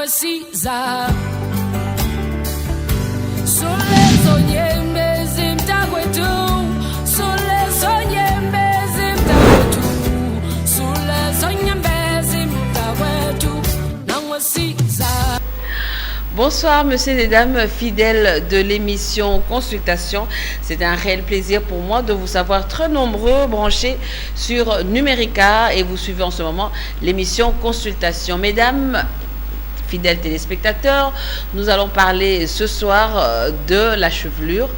nawesiza Solezo nyembe zimtakwetu Solezo nyembe zimtakwetu Solezo nyembe zimtakwetu nawesiza. Bonsoir, messieurs et dames, fidèles de l'émission Consultation. C'est un réel plaisir pour moi de vous savoir très nombreux branchés sur Numérica et vous suivez en ce moment l'émission Consultation. Mesdames, fidèles téléspectateurs, nous allons parler ce soir de la chevelure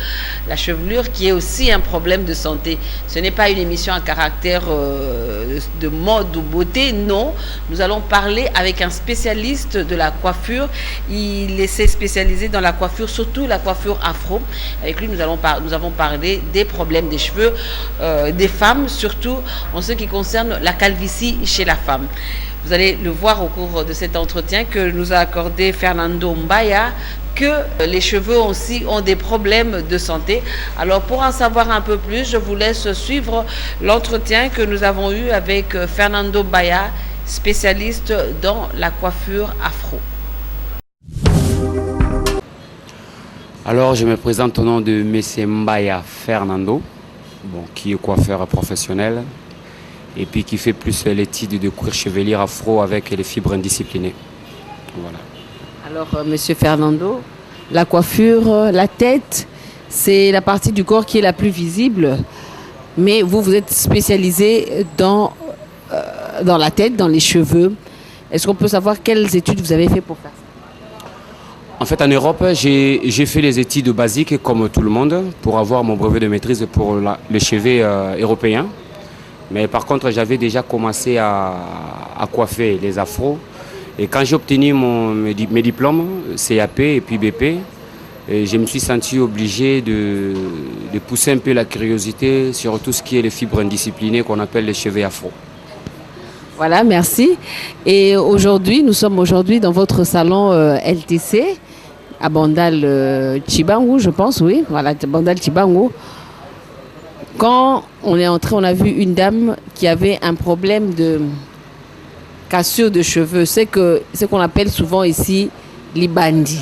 qui est aussi un problème de santé. Ce n'est pas une émission à caractère de mode ou beauté, non. Nous allons parler avec un spécialiste de la coiffure. Il s'est spécialisé dans la coiffure, surtout la coiffure afro. Avec lui, nous avons parlé des problèmes des cheveux des femmes, surtout en ce qui concerne la calvitie chez la femme. Vous allez le voir au cours de cet entretien que nous a accordé Fernando Mbaya, que les cheveux aussi ont des problèmes de santé. Alors pour en savoir un peu plus, je vous laisse suivre l'entretien que nous avons eu avec Fernando Mbaya, spécialiste dans la coiffure afro. Alors je me présente au nom de M. Mbaya Fernando, qui est coiffeur professionnel et puis qui fait plus l'étude de cuir chevelier afro avec les fibres indisciplinées. Voilà. Alors, Monsieur Fernando, la coiffure, la tête, c'est la partie du corps qui est la plus visible, mais vous êtes spécialisé dans la tête, dans les cheveux. Est-ce qu'on peut savoir quelles études vous avez fait pour faire ça? En fait, en Europe, j'ai fait les études basiques comme tout le monde pour avoir mon brevet de maîtrise pour les cheveux européens. Mais par contre, j'avais déjà commencé à coiffer les afros. Et quand j'ai obtenu mes diplômes, CAP et puis BP, je me suis senti obligé de pousser un peu la curiosité sur tout ce qui est les fibres indisciplinées qu'on appelle les cheveux afro. Voilà, merci. Et aujourd'hui, nous sommes dans votre salon LTC, à Bandal Tchibangu, je pense, oui. Voilà, Bandal Tchibangu. Quand on est entré, on a vu une dame qui avait un problème de cassure de cheveux. C'est ce qu'on appelle souvent ici l'ibandi.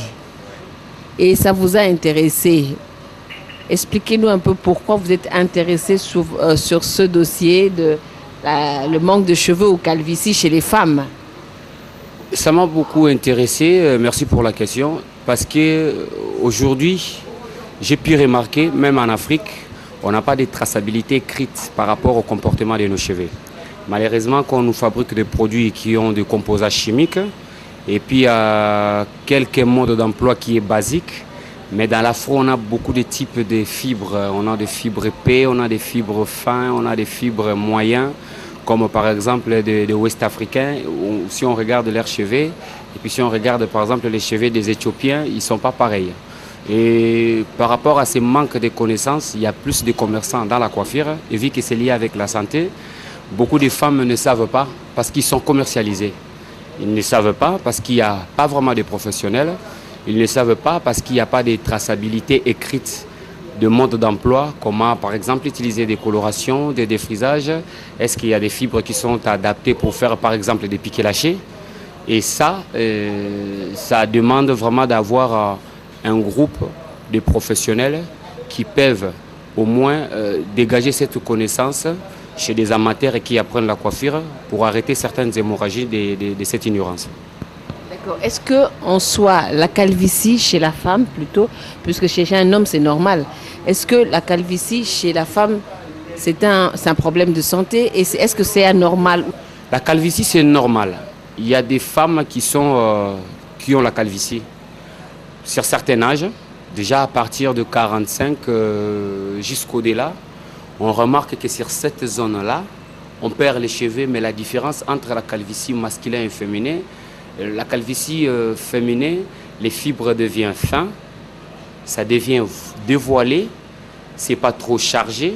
Et ça vous a intéressé. Expliquez-nous un peu pourquoi vous êtes intéressé sur ce dossier de le manque de cheveux ou calvitie chez les femmes. Ça m'a beaucoup intéressé. Merci pour la question. Parce qu'aujourd'hui, j'ai pu remarquer, même en Afrique, on n'a pas de traçabilité écrite par rapport au comportement de nos cheveux. Malheureusement, quand on nous fabrique des produits qui ont des composants chimiques, et puis quelques modes d'emploi qui est basique, mais dans l'afro, on a beaucoup de types de fibres. On a des fibres épais, on a des fibres fins, on a des fibres moyennes, comme par exemple des Ouest-Africains, si on regarde leurs cheveux, et puis si on regarde par exemple les cheveux des Éthiopiens, ils ne sont pas pareils. Et par rapport à ce manque de connaissances, il y a plus de commerçants dans la coiffure. Et vu que c'est lié avec la santé, beaucoup de femmes ne savent pas parce qu'ils sont commercialisés. Ils ne savent pas parce qu'il n'y a pas vraiment de professionnels. Ils ne savent pas parce qu'il n'y a pas de traçabilité écrite de mode d'emploi, comment par exemple utiliser des colorations, des défrisages. Est-ce qu'il y a des fibres qui sont adaptées pour faire par exemple des piquets lâchés? Et ça demande vraiment d'avoir un groupe de professionnels qui peuvent au moins dégager cette connaissance chez des amateurs qui apprennent la coiffure pour arrêter certaines hémorragies de cette ignorance. D'accord. Est-ce qu'en soi, la calvitie chez la femme plutôt, puisque chez un homme c'est normal, est-ce que la calvitie chez la femme c'est un problème de santé et est-ce que c'est anormal? La calvitie c'est normal. Il y a des femmes qui ont la calvitie sur certains âges, déjà à partir de 45 jusqu'au-delà, on remarque que sur cette zone-là, on perd les cheveux, mais la différence entre la calvitie masculine et féminine, la calvitie féminine, les fibres deviennent fines, ça devient dévoilé, c'est pas trop chargé,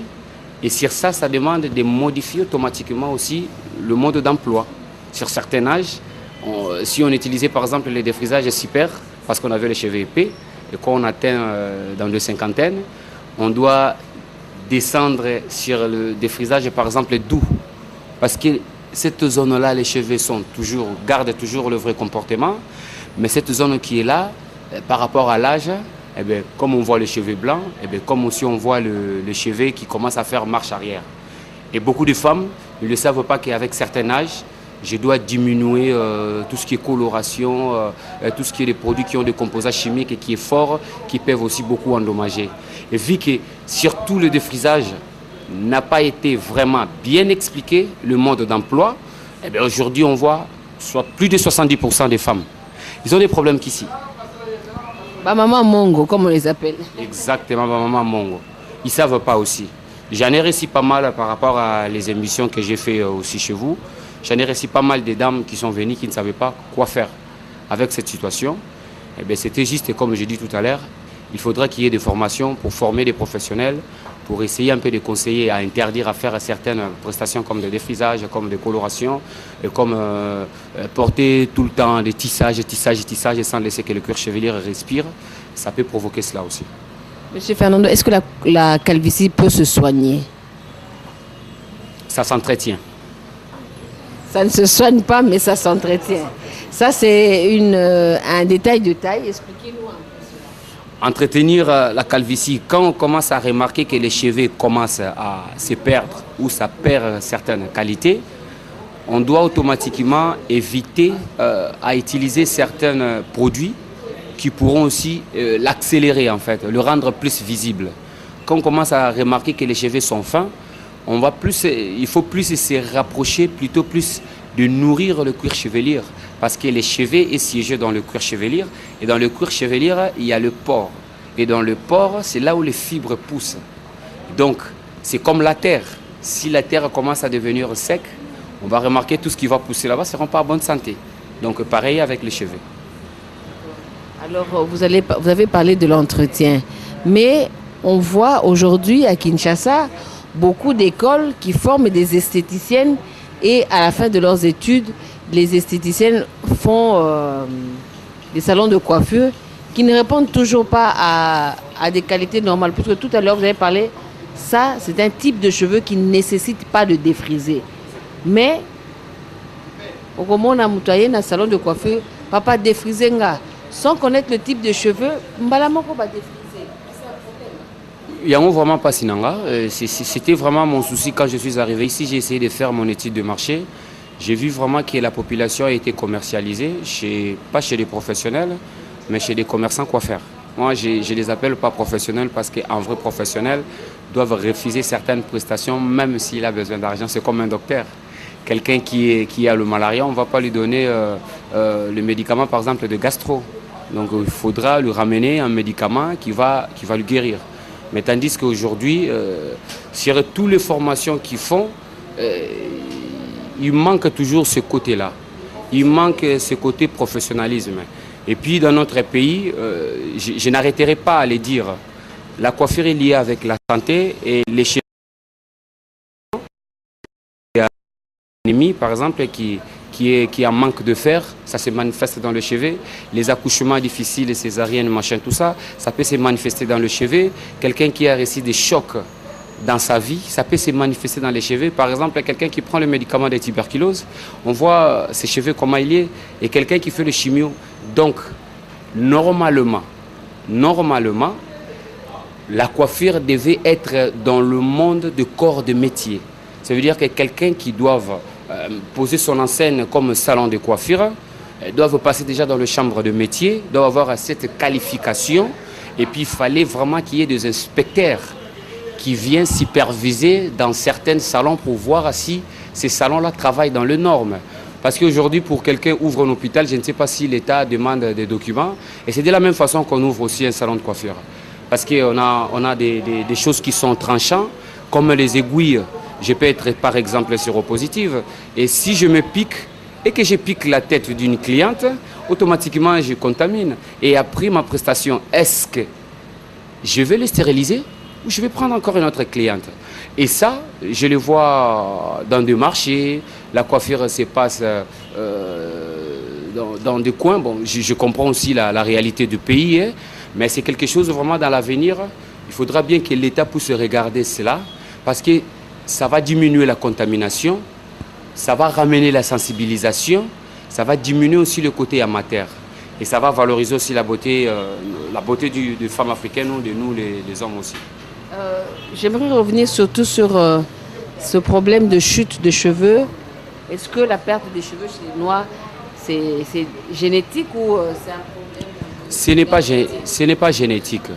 et sur ça, ça demande de modifier automatiquement aussi le mode d'emploi. Sur certains âges, si on utilisait par exemple les défrisages super, parce qu'on avait les cheveux épais, et quand on atteint dans les cinquantaines, on doit descendre sur le défrisage par exemple doux. Parce que cette zone-là, les cheveux gardent toujours le vrai comportement. Mais cette zone qui est là, par rapport à l'âge, eh bien, comme on voit les cheveux blancs, eh bien, comme aussi on voit le cheveu qui commence à faire marche arrière. Et beaucoup de femmes ne le savent pas qu'avec certain âge, je dois diminuer tout ce qui est coloration, tout ce qui est des produits qui ont des composants chimiques et qui est fort, qui peuvent aussi beaucoup endommager. Et vu que surtout le défrisage n'a pas été vraiment bien expliqué, le mode d'emploi, eh bien, aujourd'hui on voit soit plus de 70% des femmes. Ils ont des problèmes qu'ici. Maman Mongo, comme on les appelle. Exactement, maman Mongo. Ils ne savent pas aussi. J'en ai réussi pas mal par rapport à les émissions que j'ai fait aussi chez vous. J'en ai réussi pas mal des dames qui sont venues qui ne savaient pas quoi faire avec cette situation. Eh bien, c'était juste, comme j'ai dit tout à l'heure, il faudra qu'il y ait des formations pour former des professionnels, pour essayer un peu de conseiller à interdire à faire certaines prestations comme des défrisages, comme des colorations, et comme porter tout le temps des tissages, et sans laisser que le cuir chevelu respire. Ça peut provoquer cela aussi. Monsieur Fernando, est-ce que la calvitie peut se soigner? Ça s'entretient. Ça ne se soigne pas, mais ça s'entretient. Ça, c'est un détail de taille. Expliquez-nous un peu cela. Entretenir la calvitie, quand on commence à remarquer que les cheveux commencent à se perdre ou ça perd certaines qualités, on doit automatiquement éviter à utiliser certains produits qui pourront aussi l'accélérer en fait, le rendre plus visible. Quand on commence à remarquer que les cheveux sont fins, il faut plus se rapprocher, plutôt plus de nourrir le cuir chevelu. Parce que les cheveux est siégé dans le cuir chevelu. Et dans le cuir chevelu, il y a le pore. Et dans le pore, c'est là où les fibres poussent. Donc, c'est comme la terre. Si la terre commence à devenir sec, on va remarquer tout ce qui va pousser là-bas ne sera pas en bonne santé. Donc, pareil avec les cheveux. Alors, vous avez parlé de l'entretien. Mais on voit aujourd'hui à Kinshasa beaucoup d'écoles qui forment des esthéticiennes et à la fin de leurs études, les esthéticiennes font des salons de coiffure qui ne répondent toujours pas à des qualités normales. Puisque tout à l'heure, vous avez parlé, ça, c'est un type de cheveux qui ne nécessite pas de défriser. Mais, au moment où on a moutoyé dans le salon de coiffure, papa défrisé, sans connaître le type de cheveux, mbalamoko va défriser. Il y a vraiment pas Sinanga. C'était vraiment mon souci quand je suis arrivé ici. J'ai essayé de faire mon étude de marché. J'ai vu vraiment que la population a été commercialisée, pas chez les professionnels, mais chez des commerçants coiffeurs. Moi, je les appelle pas professionnels parce qu'un vrai professionnel doivent refuser certaines prestations, même s'il a besoin d'argent. C'est comme un docteur. Quelqu'un qui a le malaria, on ne va pas lui donner le médicament, par exemple, de gastro. Donc, il faudra lui ramener un médicament qui va le guérir. Mais tandis qu'aujourd'hui, sur toutes les formations qu'ils font, il manque toujours ce côté-là. Il manque ce côté professionnalisme. Et puis dans notre pays, je n'arrêterai pas à le dire, la coiffure est liée avec la santé et les cheveux. Par exemple, qui est en manque de fer, ça se manifeste dans le cheveu. Les accouchements difficiles, les césariennes, machin, tout ça, ça peut se manifester dans le cheveu. Quelqu'un qui a reçu des chocs dans sa vie, ça peut se manifester dans les cheveux. Par exemple, quelqu'un qui prend le médicament de tuberculose, on voit ses cheveux comment il est, et quelqu'un qui fait le chimio. Donc, normalement, la coiffure devait être dans le monde de corps de métier. Ça veut dire que quelqu'un qui doit poser son enseigne comme salon de coiffure, doivent passer déjà dans le chambre de métier, doivent avoir cette qualification. Et puis il fallait vraiment qu'il y ait des inspecteurs qui viennent superviser dans certains salons pour voir si ces salons-là travaillent dans les normes. Parce qu'aujourd'hui, pour quelqu'un ouvre un hôpital, je ne sais pas si l'État demande des documents. Et c'est de la même façon qu'on ouvre aussi un salon de coiffure. Parce qu'on a des choses qui sont tranchantes, comme les aiguilles. Je peux être par exemple séropositive. Et si je me pique et que je pique la tête d'une cliente, automatiquement je contamine. Et après ma prestation, est-ce que je vais les stériliser ou je vais prendre encore une autre cliente? Et ça, je le vois dans des marchés. La coiffure se passe dans des coins. Bon, je comprends aussi la réalité du pays, hein, mais c'est quelque chose vraiment dans l'avenir. Il faudra bien que l'État puisse regarder cela parce que ça va diminuer la contamination, ça va ramener la sensibilisation, ça va diminuer aussi le côté amateur. Et ça va valoriser aussi la beauté des femmes africaines ou de nous, les hommes aussi. J'aimerais revenir surtout sur ce problème de chute de cheveux. Est-ce que la perte des cheveux chez les Noirs, c'est génétique ou c'est un problème? Ce n'est pas génétique.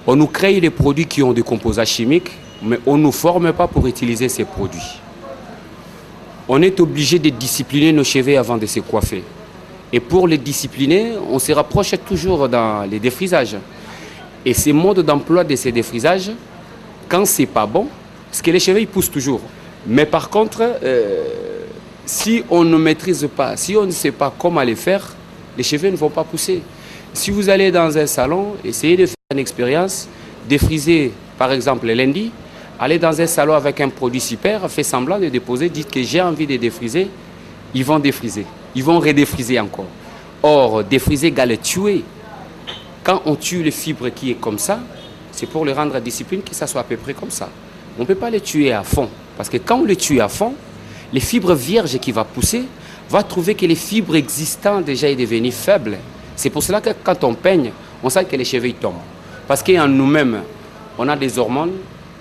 On nous crée des produits qui ont des composants chimiques, mais on ne nous forme pas pour utiliser ces produits. On est obligé de discipliner nos cheveux avant de se coiffer. Et pour les discipliner, on se rapproche toujours dans les défrisages. Et ces modes d'emploi de ces défrisages, quand c'est pas bon, parce que les cheveux ils poussent toujours. Mais par contre, si on ne maîtrise pas, si on ne sait pas comment les faire, les cheveux ne vont pas pousser. Si vous allez dans un salon, essayez de faire une expérience, défriser par exemple lundi, allez dans un salon avec un produit super, faites semblant de déposer, dites que j'ai envie de défriser, ils vont défriser, ils vont redéfriser encore. Or, défriser égale tuer. Quand on tue les fibres qui est comme ça, c'est pour les rendre à discipline que ça soit à peu près comme ça. On ne peut pas les tuer à fond, parce que quand on les tue à fond, les fibres vierges qui vont pousser, vont trouver que les fibres existantes déjà sont devenues faibles. C'est pour cela que quand on peigne, on sent que les cheveux tombent. Parce qu'en nous-mêmes, on a des hormones,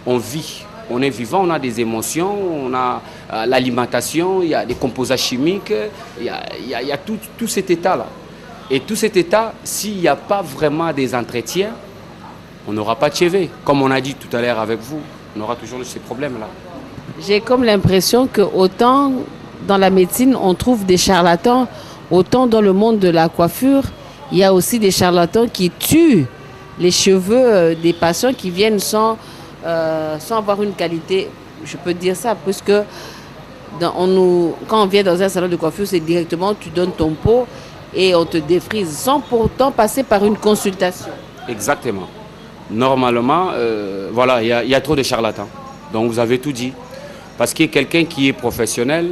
on vit, on est vivant, on a des émotions, on a l'alimentation, il y a des composants chimiques, il y a tout cet état-là. Et tout cet état, s'il n'y a pas vraiment des entretiens, on n'aura pas de cheveux. Comme on a dit tout à l'heure avec vous, on aura toujours ces problèmes-là. J'ai comme l'impression que autant dans la médecine, on trouve des charlatans, autant dans le monde de la coiffure, il y a aussi des charlatans qui tuent les cheveux des patients qui viennent sans avoir une qualité, je peux dire ça, puisque quand on vient dans un salon de coiffure, c'est directement, tu donnes ton pot et on te défrise sans pourtant passer par une consultation. Exactement. Normalement, voilà, il y a trop de charlatans. Donc vous avez tout dit. Parce que quelqu'un qui est professionnel,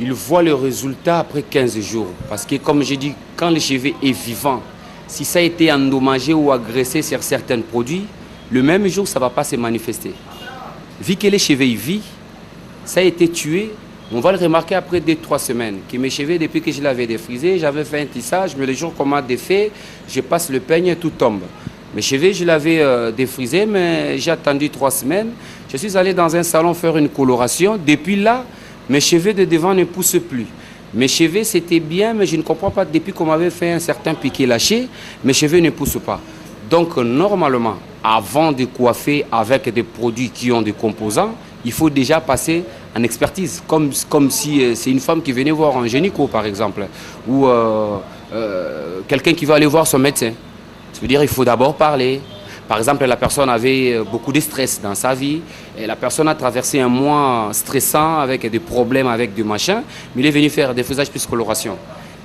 il voit le résultat après 15 jours. Parce que comme j'ai dit, quand le cheveu est vivant, si ça a été endommagé ou agressé sur certains produits, le même jour, ça ne va pas se manifester. Vu que les cheveux vivent, ça a été tué, on va le remarquer après 2-3 semaines. Que mes cheveux, depuis que je l'avais défrisé, j'avais fait un tissage, mais le jour qu'on m'a défait, je passe le peigne, tout tombe. Mes cheveux, je l'avais défrisé, mais j'ai attendu 3 semaines. Je suis allé dans un salon faire une coloration. Depuis là, mes cheveux de devant ne poussent plus. Mes cheveux, c'était bien, mais je ne comprends pas. Depuis qu'on m'avait fait un certain piqué lâché, mes cheveux ne poussent pas. Donc, normalement, avant de coiffer avec des produits qui ont des composants, il faut déjà passer en expertise. Comme si c'est une femme qui venait voir un gynéco, par exemple, ou quelqu'un qui va aller voir son médecin. Ça veut dire qu'il faut d'abord parler. Par exemple, la personne avait beaucoup de stress dans sa vie. Et la personne a traversé un mois stressant avec des problèmes, avec du machin. Mais il est venu faire des faisages plus coloration.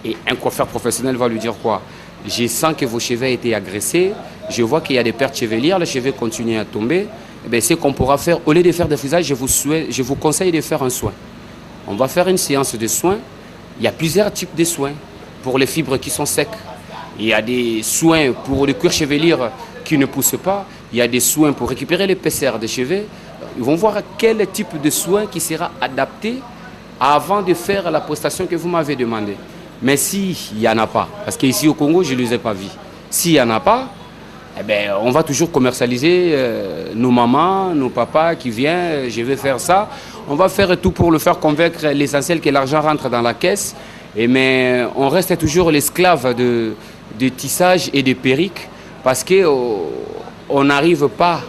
Et un coiffeur professionnel va lui dire quoi? Je sens que vos cheveux ont été agressés. Je vois qu'il y a des pertes chevelières. Les cheveux continuent à tomber. Eh c'est qu'on pourra faire, au lieu de faire des faisages, je vous conseille de faire un soin. On va faire une séance de soins. Il y a plusieurs types de soins pour les fibres qui sont secs. Il y a des soins pour le cuir chevelier qui ne pousse pas. Il y a des soins pour récupérer l'épaisseur des cheveux. Ils vont voir quel type de soin qui sera adapté avant de faire la prestation que vous m'avez demandé. Mais s'il n'y en a pas, parce qu'ici au Congo, je ne les ai pas vus. S'il n'y en a pas, on va toujours commercialiser nos mamans, nos papas qui viennent, je vais faire ça. On va faire tout pour le faire convaincre l'essentiel que l'argent rentre dans la caisse. Mais on reste toujours l'esclave de tissage et de perruques parce qu'on n'arrive pas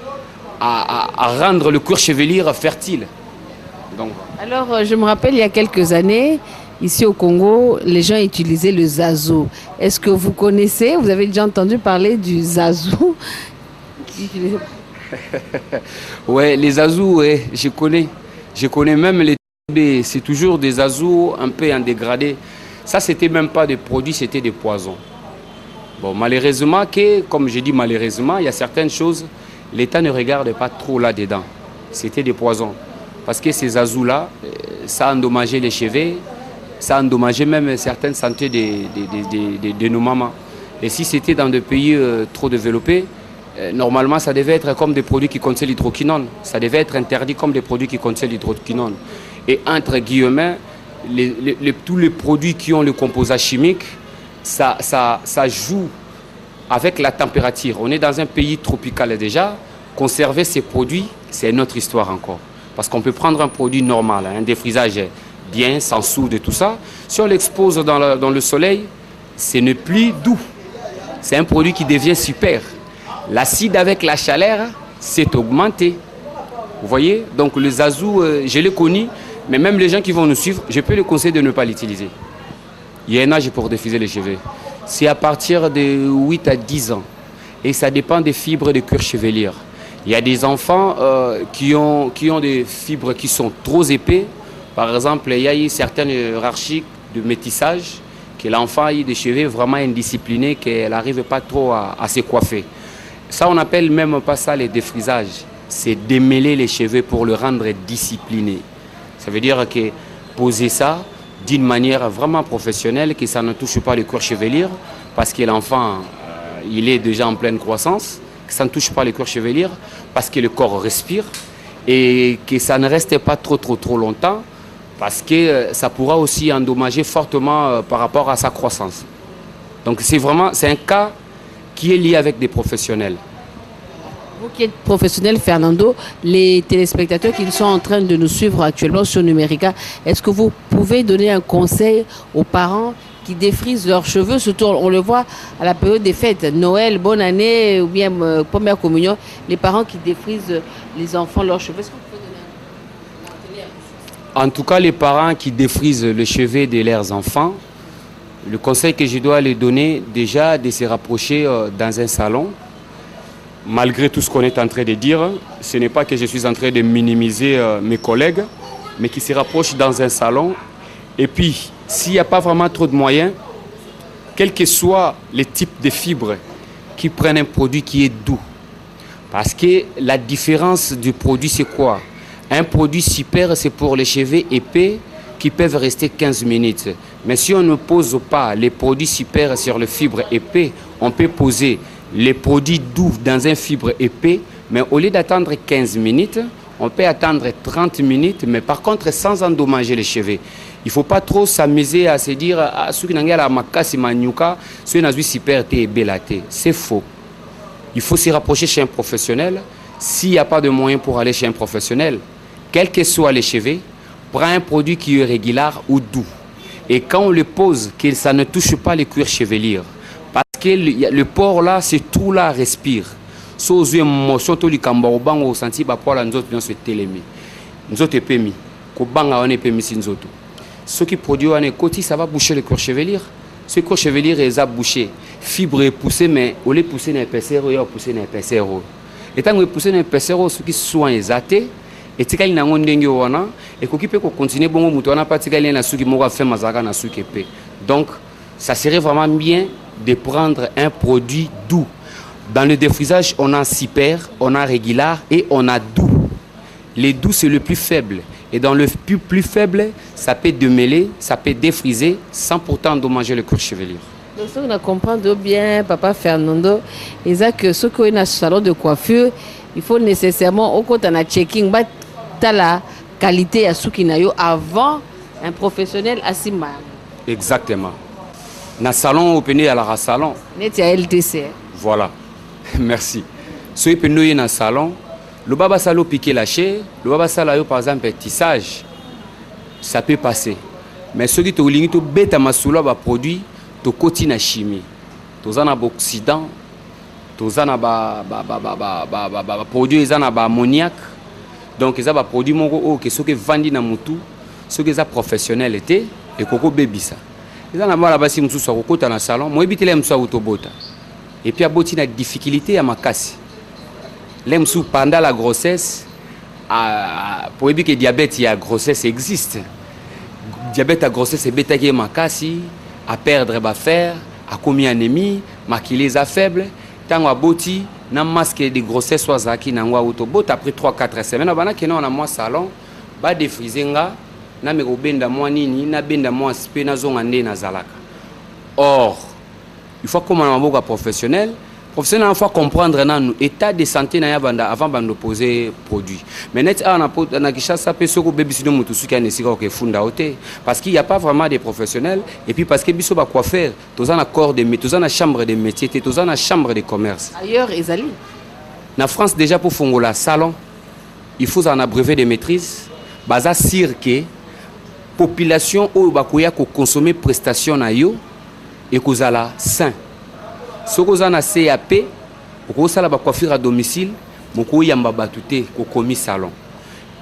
à rendre le cuir chevelier fertile. Donc. Alors, je me rappelle, il y a quelques années, ici au Congo, les gens utilisaient le zazou. Est-ce que vous connaissez, vous avez déjà entendu parler du zazou? Oui, les zazous, ouais, je connais. Je connais même les... C'est toujours des zazous un peu en dégradé. Ça, c'était même pas des produits, c'était des poisons. Bon, malheureusement, comme je dis malheureusement, il y a certaines choses, l'État ne regarde pas trop là-dedans. C'était des poisons. Parce que ces azous-là, ça a endommagé les cheveux, ça a endommagé même certaines santé de nos mamans. Et si c'était dans des pays trop développés, normalement, ça devait être comme des produits qui contiennent l'hydroquinone. Ça devait être interdit comme des produits qui contiennent l'hydroquinone. Et entre guillemets, tous les produits qui ont le composant chimique, ça joue avec la température. On est dans un pays tropical déjà. Conserver ces produits, c'est une autre histoire encore. Parce qu'on peut prendre un produit normal, un défrisage bien, sans soude et tout ça. Si on l'expose dans le soleil, ce n'est plus doux. C'est un produit qui devient super. L'acide avec la chaleur, c'est augmenté. Vous voyez? Donc le zazou, je l'ai connu, mais même les gens qui vont nous suivre, je peux les conseiller de ne pas l'utiliser. Il y a un âge pour défriser les cheveux. C'est à partir de 8 à 10 ans. Et ça dépend des fibres de cuir chevelière. Il y a des enfants qui ont des fibres qui sont trop épais. Par exemple, il y a eu certaines hiérarchies de métissage, que l'enfant a eu des cheveux vraiment indisciplinés, qu'elle n'arrive pas trop à se coiffer. Ça, on n'appelle même pas ça les défrisages. C'est démêler les cheveux pour le rendre discipliné. Ça veut dire que poser ça d'une manière vraiment professionnelle, que ça ne touche pas le cuir chevelier, parce que l'enfant, il est déjà en pleine croissance, que ça ne touche pas le cuir chevelier, parce que le corps respire, et que ça ne reste pas trop longtemps, parce que ça pourra aussi endommager fortement par rapport à sa croissance. Donc c'est un cas qui est lié avec des professionnels. Vous qui êtes professionnel, Fernando, les téléspectateurs qui sont en train de nous suivre actuellement sur Numérica, est-ce que vous pouvez donner un conseil aux parents qui défrisent leurs cheveux? Surtout, on le voit à la période des fêtes, Noël, bonne année ou bien première communion, les parents qui défrisent les enfants leurs cheveux. Est-ce que vous pouvez donner En tout cas, les parents qui défrisent les cheveux de leurs enfants, le conseil que je dois les donner, déjà, de se rapprocher dans un salon. Malgré tout ce qu'on est en train de dire, ce n'est pas que je suis en train de minimiser mes collègues, mais qui se rapprochent dans un salon. Et puis, s'il n'y a pas vraiment trop de moyens, quel que soit le type de fibres, qui prennent un produit qui est doux. Parce que la différence du produit, c'est quoi? Un produit super, c'est pour les cheveux épais qui peuvent rester 15 minutes. Mais si on ne pose pas les produits super sur les fibres épais, on peut poser les produits doux dans un fibre épais, mais au lieu d'attendre 15 minutes, on peut attendre 30 minutes, mais par contre sans endommager les cheveux. Il ne faut pas trop s'amuser à se dire « c'est faux. Il faut se rapprocher chez un professionnel. S'il n'y a pas de moyen pour aller chez un professionnel, quels que soient les cheveux, prends un produit qui est régulier ou doux. Et quand on le pose, que ça ne touche pas les cuirs cheveliers. Parce que le porc là, c'est tout là respire. Si vous avez une émotion, vous avez senti que vous avez se télémi. Nous avons permis. Ce qui produit un côté, ça va boucher le cuir chevelier. Ce cuir chevelier est bouché. Fibre est poussée, mais au lieu de pousser dans l'épaisseur, il y a poussé dans l'épaisseur. Et tant que vous poussez dans l'épaisseur, ceux qui sont exatés, et si vous avez et qu'on peut continuer, donc, ça serait vraiment bien de prendre un produit doux. Dans le défrisage, on a super, on a régulier et on a doux. Les doux, c'est le plus faible. Et dans le plus faible, ça peut démêler, ça peut défriser sans pourtant endommager le cuir chevelier. Donc, ce qu'on comprend bien, Papa Fernando, c'est que ce qu'on a sur le salon de coiffure, il faut nécessairement, au côté de checking, la qualité à ce qu'il y a avant un professionnel à Simba. Exactement. Dans le salon, on peut aller à la salon. Net à LTC. Voilà. Merci. Si on peut aller dans le salon, le baba salo piqué lâché, le baba salo par exemple tissage, ça peut passer. Mais ceux qui te lignent tout bête à masula va produit, tu continues à chimie. Tu as un oxydant, tu as un produit, tu as un ammoniac. Donc, ils ont produit que ceux qui vendent dans le ceux qui sont professionnels étaient, et coco baby ça. Ils ont là-bas, si nous sommes dans le salon, moi, je suis autobota. Et puis, il y a des difficultés à ma casse. Pendant la grossesse, pour éviter que le diabète, la grossesse existe. Le diabète à grossesse, c'est bêta qui est ma casse, à perdre, à faire, à commis anémie, maquiller à faible. Tant que boti na masque de grossesse soit zaki na ngwa autobot après 3-4 semaines bana kena na moi salon ba défrisenga na me benda moi nini na benda moi spé na zonga nde na zalaka. Or il faut comme un avocat professionnel professionnel faut comprendre nan état de santé na ya banda avant de poser produit. Mais net na Kinshasa pe soko bebisino mutu suki anesika ko funda ote parce qu'il y a pas vraiment des professionnels et puis parce que biso ba coiffeur tozana corps de métier, tozana chambre de métier, tozana chambre de commerce. Ailleurs ezali. Na France déjà pour fongola salon, il faut un brevet de maîtrise, baza cirque population ou bakoya ko consommer prestation na yo et kozala sain. Si vous avez un CAP, vous avez une coiffure à domicile, vous avez un commis salon.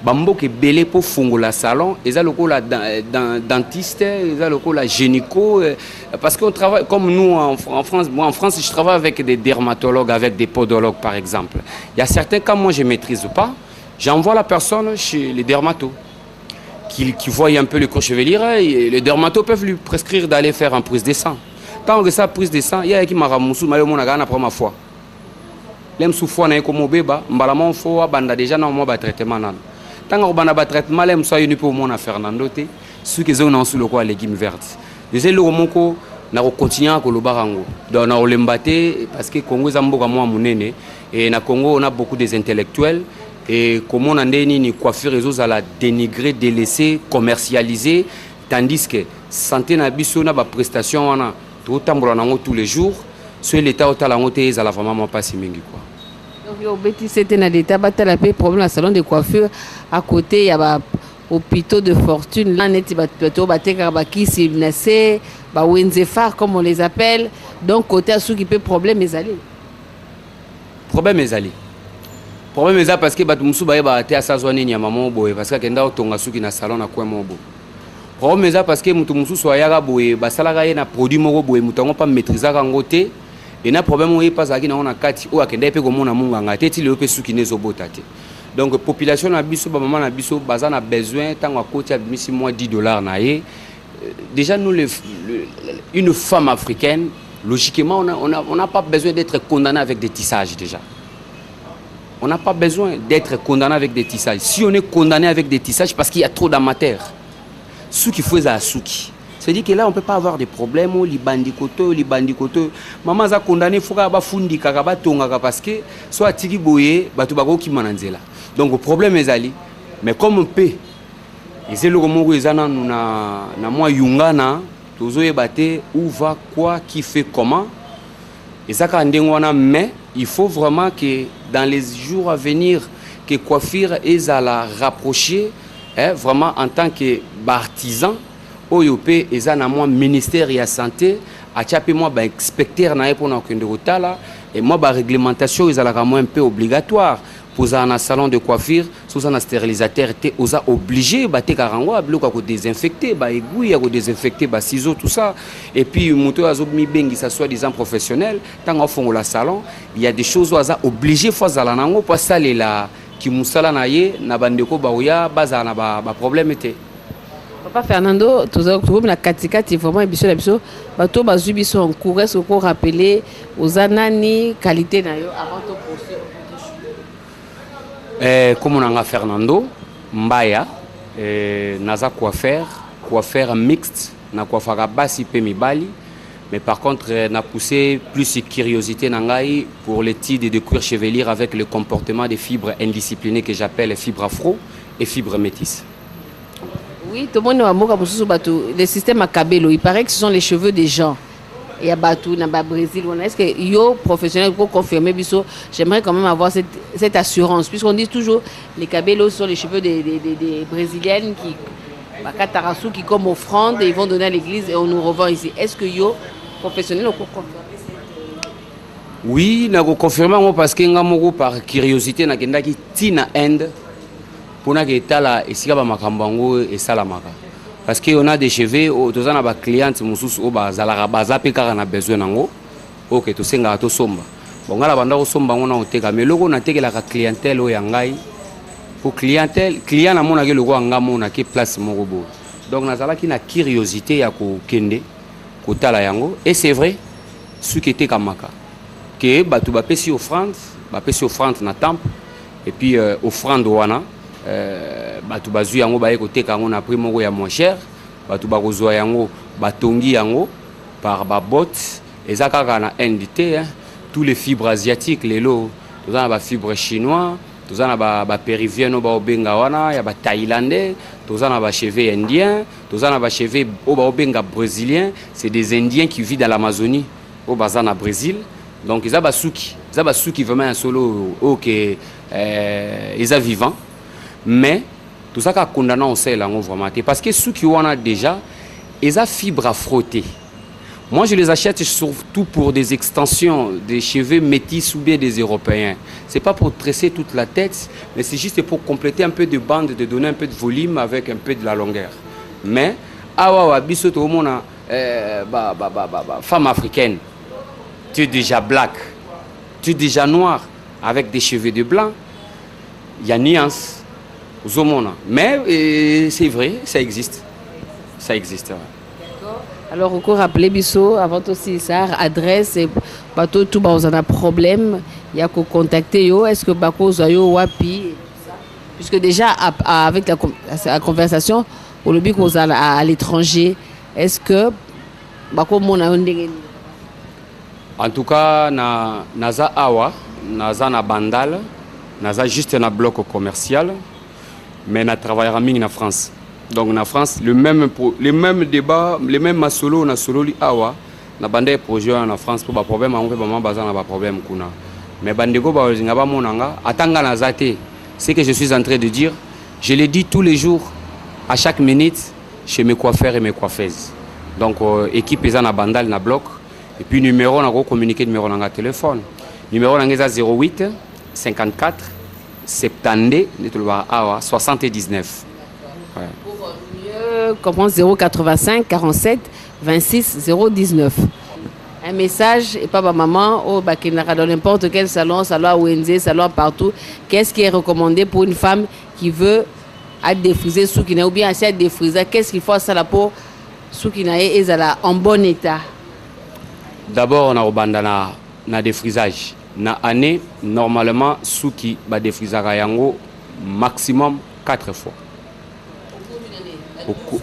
Bambo qui belé pour fongola salon, ils ont la dentiste, ils ont la gynéco parce qu'on travaille comme nous en France. Moi en France, je travaille avec des dermatologues, avec des podologues par exemple. Il y a certains cas moi je maîtrise pas, j'envoie la personne chez les dermatos qui voient un peu le crochevelier et les dermatos peuvent lui prescrire d'aller faire une prise de sang. Tant que ça prise de sang, il y a qui m'a ramusou, mais mon agana première fois. L'aime souffle na comme beba, mbalamon fo banda déjà na moi ba traitement nan. Tant que banda ba traitement l'aime soit uni pour mon à Fernando te, ceux qui sont sous le quoi légumes vertes. Déjà le romoko na continuer à kolobarango. Donc na olembate parce que Congo zamboka moi munene et na Congo on a beaucoup des intellectuels et comment on andeni ni coiffure réseaux à la dénigrer, délaisser, commercialiser tandis que santé na biso na ba prestation wana tous les jours, sur l'état où tu as vraiment pas si mingi quoi. Donc au c'était dans l'état battre la problème à salon de coiffure à côté il y a hôpitaux de fortune là net bateau bateka baki c'est ba wenzefar comme on les appelle donc côté à ceux qui peut problème les aller. Problème les aller. Problème les parce que batu musu ba ba te asazwani nya maman boy parce que kenda otonga suki na salon na kwa mobo. Problème ça parce que mutu musu so yaka boye basalaka ye na produit moko boye mutango pas maîtriser kango te et na problème oye pas aki na ona kati o akenda pe ko mona munganga te ti le pe suki nezo botate. Donc population na biso ba maman na biso baza na besoin tango akoti a misi moins $10 na ye. Déjà nous une femme africaine logiquement on n'a pas besoin d'être condamné avec des tissages déjà. On n'a pas besoin d'être condamné avec des tissages. Si on est condamné avec des tissages parce qu'il y a trop d'amateurs. Ce qu'il faut à Souki. C'est-à-dire que là, on ne peut pas avoir des problèmes. Les bandikoto. Maman a condamné, il faut que fundi kakaba tonga parce que soit tiki boye, batubako ki mananzela. Donc le problème est ali. Mais comme on peut, et c'est le moment où ils ont na moi yungana, tozoe bate où va quoi, qui fait comment. Et ça quand mais il faut vraiment que dans les jours à venir, que coiffure est à la rapprocher. Vraiment en tant que artisan OYOP et ça na moi ministère de la santé a chapé moi ba inspecteur na pour na kende rotala et moi ba réglementation ils ala un peu obligatoire pour un salon de coiffure sous un stérilisateur était osa obligé ba te karango bloka ko désinfecter ba aiguille ko désinfecter ba ciseaux tout ça et puis moto azo mi bengi ça soit des professionnels tant on font la salon il y a des choses osa obligé faut za la nango pour ça les la qui musala na ye na bandeko baoya baza na ba problème était Papa Fernando toujours na katikati vraiment biso la biso bato bazu biso en cours est-ce qu'on rappeler aux anani qualité na yo avant de poursuivre comme on a Fernando Mbaya naza coiffeur mixte na coiffeur basi pe mibali. Mais par contre, on a poussé plus de curiosité pour l'étude de cuir chevelier avec le comportement des fibres indisciplinées que j'appelle les fibres afro et fibres métisses. Oui, tout le monde le système Akabelo, il paraît que ce sont les cheveux des gens. Et à Batou, au Brésil, est-ce que yo professionnel pour confirmer biso, j'aimerais quand même avoir cette assurance puisqu'on dit toujours les Kabelo sont les cheveux des brésiliennes qui comme offrande et ils vont donner à l'église et on nous revend ici. Est-ce que yo professionnel on confirmer cette Oui, na confirmer parce que ngamoko par curiosité na kenda ki tina end pour na ketala esika ba makambango et salamaka. Parce que on a des cheveux aux ana ba clientes mususu o ba zalaka baza pe kaka na besoin nango. OK, to senga to somba. Bon ngala banda ko somba ngona oteka mais loko na tekela ka clientèle o yangai. Pour clientèle, client na mona ke loko ngamo na ke place moko bo. Donc nazala ki na curiosité ya ko kende ko tala yango et c'est vrai ce qui était kamaka. Que batu ba pesi offrande na temple et puis offrande wana batu bazu yango ba ko teka yango na prix moko ya moins cher, batu ba kozwa yango batongi yango par ba bot ezaka na NDT hein. tous les fibres asiatiques, les lots. Nous avons des fibres chinois, nous avons des péruviens, nous avons des thaïlandais, nous avons des cheveux indiens, nous avons des cheveux brésiliens. C'est des Indiens qui vivent dans l'Amazonie, au Brésil. Donc, ils ont des souki. Ils ont des souki vraiment un solo, ils sont vivants. Mais, tout ça, qu'on condamne aussi, vraiment. Parce que ceux qui ont déjà, ils ont fibres à frotter. Moi, je les achète surtout pour des extensions, des cheveux métis ou bien des Européens. Ce n'est pas pour tresser toute la tête, mais c'est juste pour compléter un peu de bande, de donner un peu de volume avec un peu de la longueur. Mais, femme africaine, tu es déjà black, tu es déjà noir, avec des cheveux de blanc, il y a nuance. Mais c'est vrai, ça existe. Ça existe. Ouais. Alors, au cours rappelez Bisso, avant aussi ça, adresse, bateau tout bas, on a problème, il y a qu'à contacter yo. Est-ce que Bako Zayo Wapi, puisque déjà avec la conversation, au lobby qu'on a à l'étranger, est-ce que Bako mon a en tout cas, naza awa, naza na bandal, naza juste un bloc commercial, mais na travaillera en France. Donc en France, les mêmes débats, les mêmes masolo, na solo li awa, na bande projet en France pour pas problème, on fait maman bazan na pas problème kuna. Mais bandego ba zinga ba monanga, atanga na zate. C'est que je suis en train de dire, je le dis tous les jours, à chaque minute, chez mes coiffeurs et mes coiffeuses. Donc équipe eza na bandal na bloc, et puis numéro on a communiqué numéro na téléphone. Numéro na 08 54 72 79. Ouais. Pour mieux comprendre, 085 47 26 019. Un message, et pas ma maman, dans n'importe quel salon, salon à ONG, salon partout. Qu'est-ce qui est recommandé pour une femme qui veut défriser sous qui n'a ou bien assez défriser? Qu'est-ce qu'il faut à la peau sous qui n'a en bon état? D'abord, on a abandonné le défrisage. Na année, normalement, sous qui va défriser maximum 4 fois.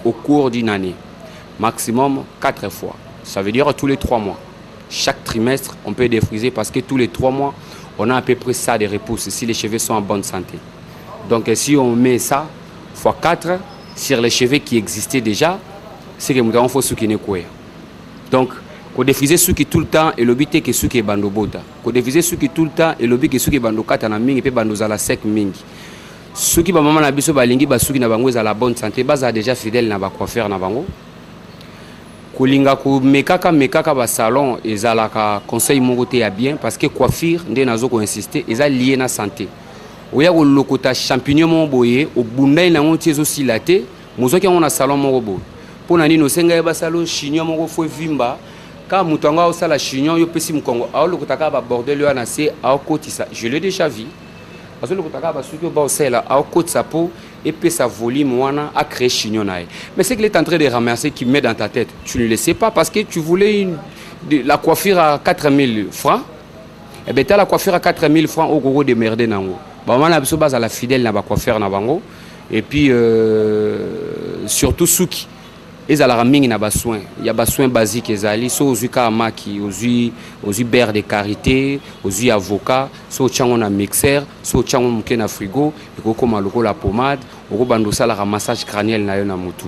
Au cours d'une année, maximum 4 fois. Ça veut dire tous les 3 mois. Chaque trimestre, on peut défriser parce que tous les 3 mois, on a à peu près ça de repousse si les cheveux sont en bonne santé. Donc si on met ça fois 4 sur les cheveux qui existaient déjà, c'est que nous avons fait ce qui n'est quoi. Donc, qu'on défriser ce qui tout le temps et l'obité que ce qui est bando bota. Qu'on défriser ce qui tout le temps et l'obité que ce qui est bando katana mingi et puis bando zala sec mingi. Ceux qui maman na biso balingi basuki na bango za la bonne santé baza déjà fidèle na ba coiffeur na bango kolinga ko mekaka ba salon ezalaka conseil moko te ya bien parce que coiffure ndé nazo ko insister eza lié na santé oya ko lokota champignon mo boye obunda na ngoti ezo silate mozoki on na salon moko bo pona nino senga ba salon chignon moko fo vimba ka mutanga o sala chignon yo pesi mkongo a lokota ka ba bordel yo na se a kotisa je l'ai déjà vu. Parce que le Kotaka va suivre au côté de sa peau et puis sa volume a créé chignon. Mais c'est qu'il est en train de ramasser qui met dans ta tête. Tu ne le sais pas parce que tu voulais la coiffure à 4000 francs. Et bien tu as la coiffure à 4000 francs au gros de merde. On a besoin de la fidèle dans la coiffure. Et puis surtout ceux qui ils ont la mingi na besoin. Il y a besoin basique ezali so ozu ka maki ozu beurre de karité ozu avocat so chango na mixeur so chango muke na frigo ekoko maloko la pommade oko bando sala massage crânienne na yo na mutu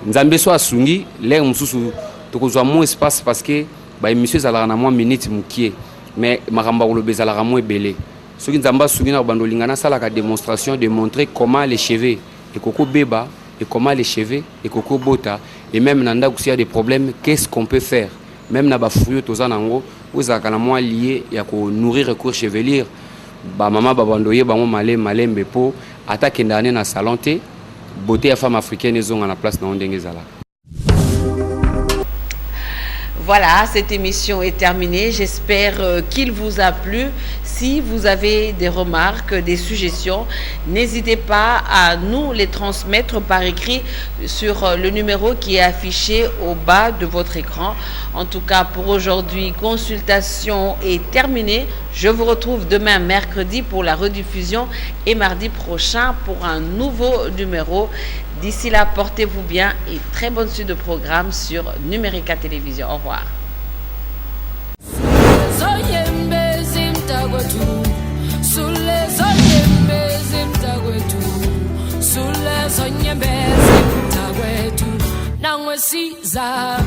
nzambe so asungi l'air mususu tokozwa mo espace parce que ba émission zala na mo minute mukie mais maramba lo bezala mo ebele soki nzambe asungi na bando lingana sala ka démonstration de montrer comment les cheveux ekoko beba et comment les cheveux et coco bota et même nanda s'il y a des problèmes qu'est-ce qu'on peut faire même na ba fruit tozanango uzaka na moi lié ya ko nourrir recours chevelure ba mama ba bandoye bango malembe po attaque ndane na salon te beauté ya femme africaine ezonga na place na ndenge zala. Voilà, cette émission est terminée. J'espère qu'il vous a plu. Si vous avez des remarques, des suggestions, n'hésitez pas à nous les transmettre par écrit sur le numéro qui est affiché au bas de votre écran. En tout cas, pour aujourd'hui, consultation est terminée. Je vous retrouve demain mercredi pour la rediffusion et mardi prochain pour un nouveau numéro. D'ici là, portez-vous bien et très bonne suite de programme sur Numérica Télévision. Au revoir. sonye mbezi mtakwetu nangwe siza